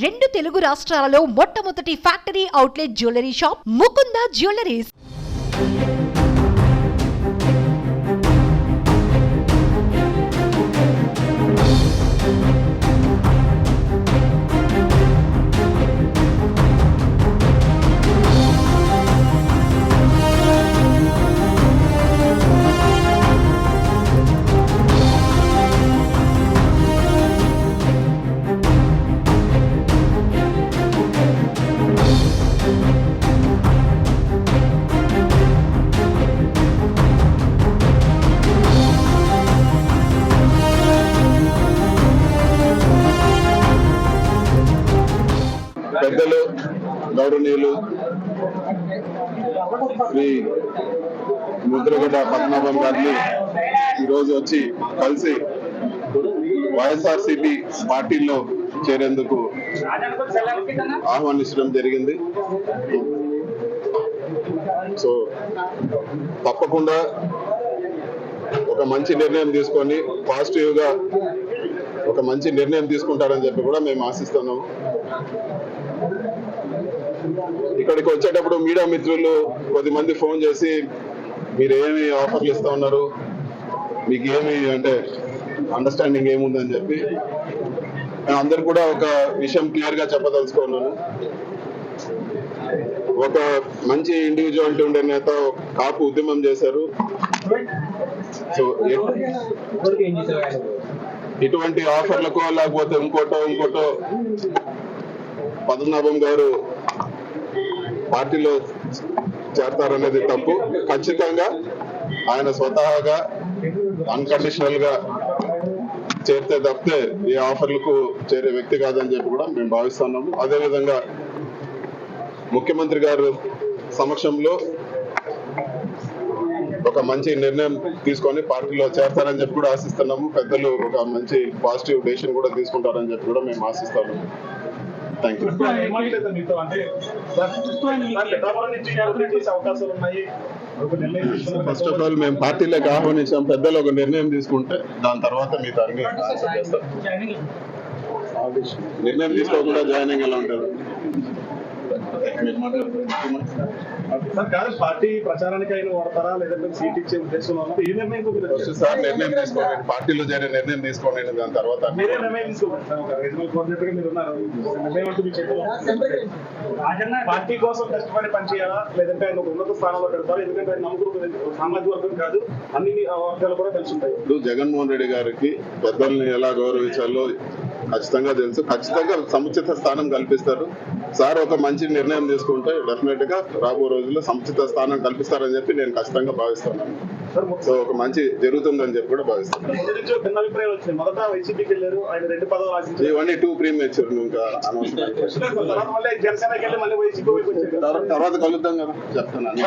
రెండు తెలుగు రాష్ట్రాలలో మొట్టమొదటి factory outlet jewellery shop Mukunda jewelleries. పెద్దలు గౌరవనీయులు శ్రీ ముద్రగడ్డ పద్మనాభం గారిని ఈరోజు వచ్చి కలిసి వైఎస్ఆర్సీపీ పార్టీలో చేరేందుకు ఆహ్వానించడం జరిగింది. సో తప్పకుండా ఒక మంచి నిర్ణయం తీసుకొని పాజిటివ్ గా ఒక మంచి నిర్ణయం తీసుకుంటారని చెప్పి కూడా మేము ఆశిస్తున్నాము. ఇక్కడికి వచ్చేటప్పుడు మీడియా మిత్రులు కొద్దిమంది ఫోన్ చేసి మీరు ఏమి ఆఫర్లు ఇస్తా ఉన్నారు, మీకు ఏమి అంటే అండర్స్టాండింగ్ ఏముందని చెప్పి అందరు కూడా ఒక విషయం క్లియర్ గా చెప్పదలుచుకున్నాను. ఒక మంచి ఇండివిజువాలిటీ ఉండే నేత కాపు ఉద్యమం చేశారు. సో ఇటువంటి ఆఫర్లకు లేకపోతే ఇంకోటో పద్మనాభం గారు పార్టీలో చేరతారనేది తప్పు. ఖచ్చితంగా ఆయన స్వతహాగా అన్కండిషనల్ గా చేరితే తప్పితే ఈ ఆఫర్లకు చేరే వ్యక్తి కాదని చెప్పి కూడా మేము భావిస్తున్నాము. అదేవిధంగా ముఖ్యమంత్రి గారు సమక్షంలో ఒక మంచి నిర్ణయం తీసుకొని పార్టీలో చేరతారని చెప్పి కూడా ఆశిస్తున్నాము. పెద్దలు ఒక మంచి పాజిటివ్ డెసిషన్ కూడా తీసుకుంటారని చెప్పి కూడా మేము ఆశిస్తాము. Thank you. First of all మేము పార్టీలోకి ఆహ్వానించాం. పెద్దలు ఒక నిర్ణయం తీసుకుంటే దాని తర్వాత మిగతా అన్ని ఆన్సర్ చేస్తాం. నిర్ణయం తీసుకోకుండా జాయినింగ్ ఎలా ఉంటుంది? పార్టీ ప్రచారానికి అయినా వాడతారా లేదంటే సీట్ ఇచ్చే ఉద్దేశం నిర్ణయం తీసుకోండి, పార్టీలో చేరే నిర్ణయం తీసుకోండి. దాని తర్వాత పార్టీ కోసం కష్టపడి పనిచేయాలా లేదంటే ఆయన ఒక ఉన్నత స్థానంలో పెడతారా? ఎందుకంటే ఆయన నమ్ముకున్న సామాజిక వర్గం కాదు, అన్ని వర్గాలు కూడా కలిసి ఉంటాయి. ఇప్పుడు జగన్మోహన్ రెడ్డి గారికి పెద్దల్ని ఎలా గౌరవించాలో ఖచ్చితంగా తెలుసు. ఖచ్చితంగా సముచిత స్థానం కల్పిస్తారు. సార్ ఒక మంచి నిర్ణయం తీసుకుంటే డెఫినెట్ గా రాబో రోజుల్లో సముచిత స్థానం కల్పిస్తారని చెప్పి నేను ఖచ్చితంగా భావిస్తున్నాను. సో ఒక మంచి జరుగుతుందని చెప్పి కూడా భావిస్తున్నాను. ఇవన్నీ టూ ప్రీమేచ్యూర్, ఇంకా తర్వాత కలుద్దాం కదా చెప్తున్నాను.